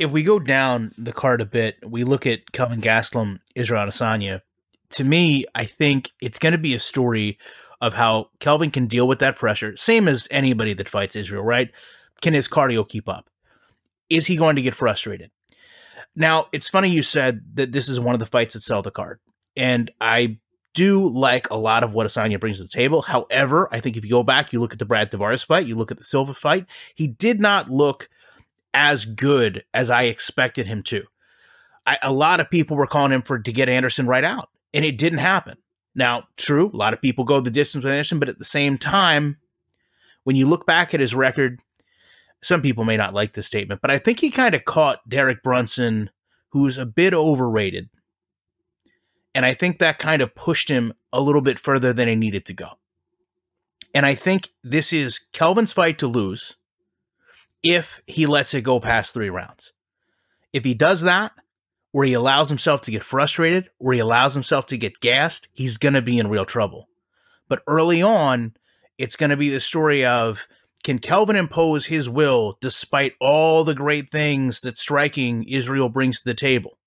if we go down the card a bit, we look at Kelvin Gastelum, Israel Adesanya. To me, I think it's going to be a story of how Kelvin can deal with that pressure, same as anybody that fights Israel, right? Can his cardio keep up? Is he going to get frustrated? Now, it's funny you said that this is one of the fights that sell the card. And I do like a lot of what Adesanya brings to the table. However, I think if you go back, you look at the Brad Tavares fight, you look at the Silva fight, he did not look as good as I expected him to. A lot of people were calling him to get Anderson right out, and it didn't happen. Now, true, a lot of people go the distance with Anderson, but at the same time, when you look back at his record, some people may not like this statement, but I think he kind of caught Derek Brunson, who's a bit overrated. And I think that kind of pushed him a little bit further than he needed to go. And I think this is Kelvin's fight to lose if he lets it go past 3 rounds. If he does that, where he allows himself to get frustrated, where he allows himself to get gassed, he's going to be in real trouble. But early on, it's going to be the story of, can Kelvin impose his will despite all the great things that striking Israel brings to the table?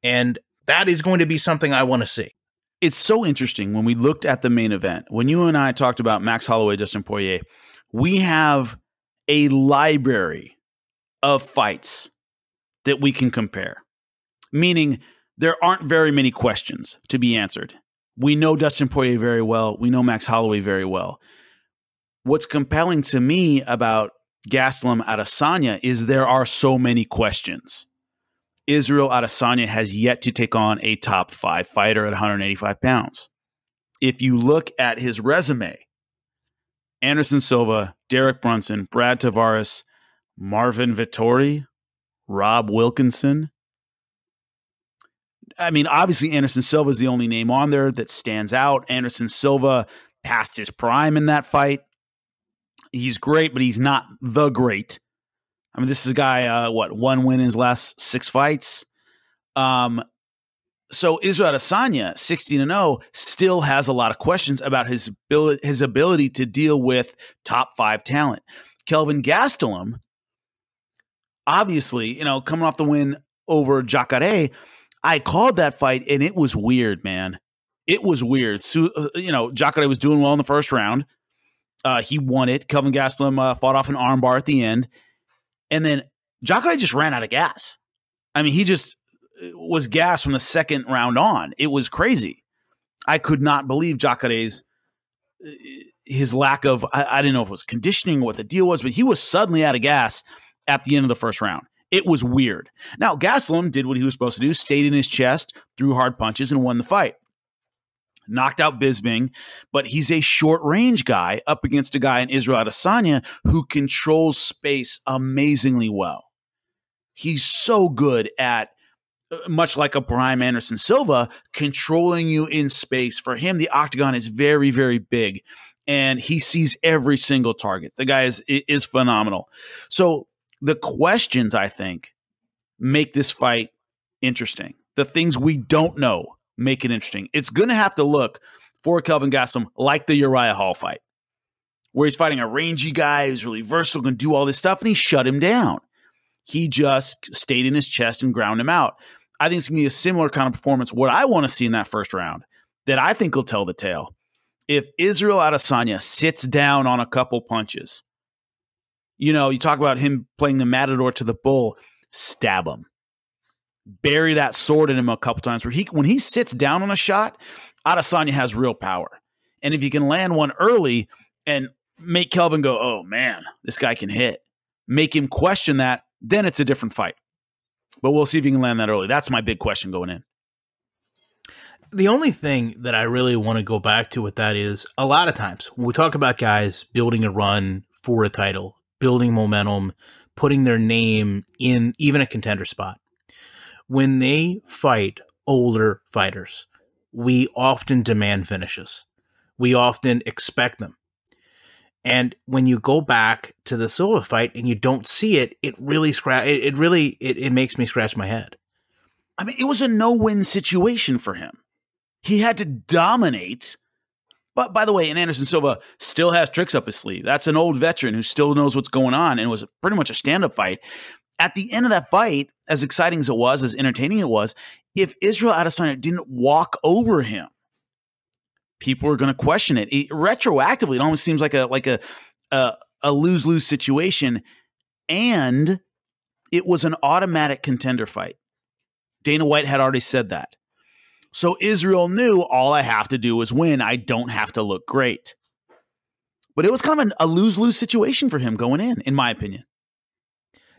And that is going to be something I want to see. It's so interesting when we looked at the main event. When you and I talked about Max Holloway, Dustin Poirier, we have a library of fights that we can compare. Meaning there aren't very many questions to be answered. We know Dustin Poirier very well. We know Max Holloway very well. What's compelling to me about Gastelum Adesanya is there are so many questions. Israel Adesanya has yet to take on a top 5 fighter at 185 pounds. If you look at his resume, Anderson Silva, Derek Brunson, Brad Tavares, Marvin Vettori, Rob Wilkinson. I mean, obviously Anderson Silva is the only name on there that stands out. Anderson Silva passed his prime in that fight. He's great, but he's not the great. I mean, this is a guy, 1 win in his last 6 fights. So Israel Adesanya, 16-0, still has a lot of questions about his ability to deal with top 5 talent. Kelvin Gastelum, obviously, coming off the win over Jacare, I called that fight, and it was weird, man. It was weird. So, Jacare was doing well in the first round. He won it. Kelvin Gastelum fought off an armbar at the end. And then Jacare just ran out of gas. I mean, he just was gassed from the second round on. It was crazy. I could not believe Jacare's his lack of, I didn't know if it was conditioning or what the deal was, but he was suddenly out of gas at the end of the first round. It was weird. Now, Gastelum did what he was supposed to do, stayed in his chest, threw hard punches, and won the fight. Knocked out Bisping, but he's a short-range guy up against a guy in Israel Adesanya who controls space amazingly well. He's so good at, much like a prime Anderson Silva, controlling you in space. For him, the octagon is very, very big, and he sees every single target. The guy is phenomenal. So the questions, I think, make this fight interesting. The things we don't know make it interesting. It's going to have to look for Kelvin Gastelum like the Uriah Hall fight, where he's fighting a rangy guy who's really versatile, can do all this stuff, and he shut him down. He just stayed in his chest and ground him out. I think it's going to be a similar kind of performance. What I want to see in that first round that I think will tell the tale, if Israel Adesanya sits down on a couple punches, you talk about him playing the matador to the bull, stab him. Bury that sword in him a couple times. When he sits down on a shot, Adesanya has real power. And if you can land one early and make Kelvin go, oh man, this guy can hit, make him question that, then it's a different fight. But we'll see if you can land that early. That's my big question going in. The only thing that I really want to go back to with that is a lot of times when we talk about guys building a run for a title, building momentum, putting their name in even a contender spot, when they fight older fighters, we often demand finishes. We often expect them. And when you go back to the Silva fight and you don't see it, it makes me scratch my head. I mean, it was a no-win situation for him. He had to dominate. But by the way, and Anderson Silva still has tricks up his sleeve. That's an old veteran who still knows what's going on, and it was pretty much a stand-up fight. at the end of that fight, as exciting as it was, as entertaining it was, if Israel Adesanya didn't walk over him, people are going to question it. Retroactively, it almost seems like a lose-lose situation, and it was an automatic contender fight. Dana White had already said that. So Israel knew, all I have to do is win. I don't have to look great. But it was kind of a lose-lose situation for him going in my opinion.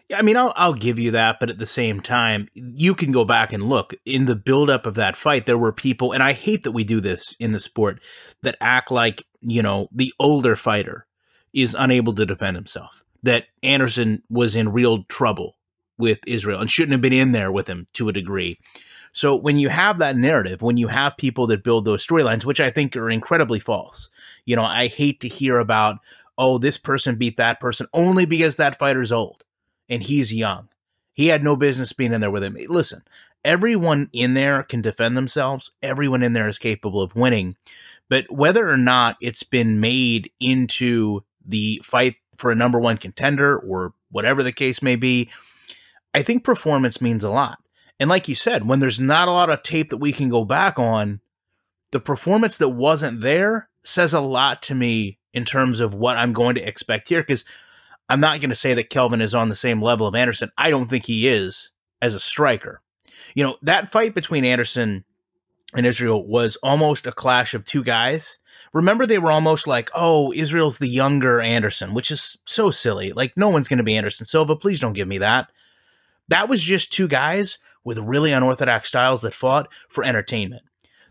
Yeah, I mean, I'll give you that, but at the same time, you can go back and look. In the buildup of that fight, there were people, and I hate that we do this in the sport, that act like, the older fighter is unable to defend himself. That Anderson was in real trouble with Israel and shouldn't have been in there with him to a degree. So when you have that narrative, when you have people that build those storylines, which I think are incredibly false, I hate to hear about, oh, this person beat that person only because that fighter's old and he's young. He had no business being in there with him. Listen, everyone in there can defend themselves. Everyone in there is capable of winning. But whether or not it's been made into the fight for a number one contender or whatever the case may be, I think performance means a lot. And like you said, when there's not a lot of tape that we can go back on, the performance that wasn't there says a lot to me in terms of what I'm going to expect here, because I'm not going to say that Kelvin is on the same level of Anderson. I don't think he is as a striker. That fight between Anderson and Israel was almost a clash of two guys. Remember, they were almost like, oh, Israel's the younger Anderson, which is so silly. Like, no one's going to be Anderson Silva. Please don't give me that. That was just two guys with really unorthodox styles that fought for entertainment.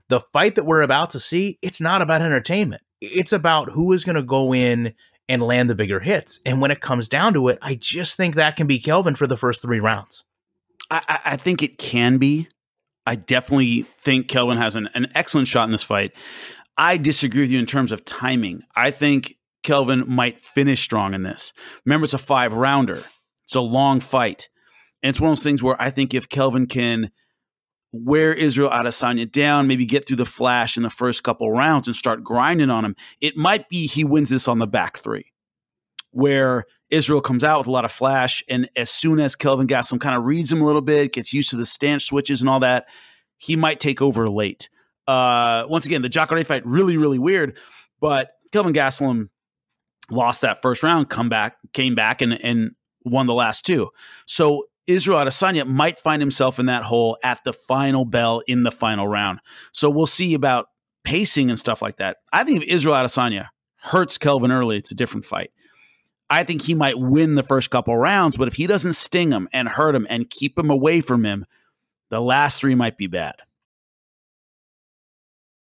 The fight that we're about to see, it's not about entertainment. It's about who is going to go in and land the bigger hits. And when it comes down to it, I just think that can be Kelvin for the first 3 rounds. I think it can be. I definitely think Kelvin has an excellent shot in this fight. I disagree with you in terms of timing. I think Kelvin might finish strong in this. Remember, it's a 5-rounder. It's a long fight. And it's one of those things where I think if Kelvin can wear Israel Adesanya down, maybe get through the flash in the first couple rounds and start grinding on him, it might be he wins this on the back 3, where Israel comes out with a lot of flash, and as soon as Kelvin Gastelum kind of reads him a little bit, gets used to the stance switches and all that, he might take over late. Once again, the Jacare fight, really, really weird, but Kelvin Gastelum lost that first round, came back and won the last 2. So Israel Adesanya might find himself in that hole at the final bell in the final round. So we'll see about pacing and stuff like that. I think if Israel Adesanya hurts Kelvin early, it's a different fight. I think he might win the first couple rounds, but if he doesn't sting him and hurt him and keep him away from him, the last 3 might be bad.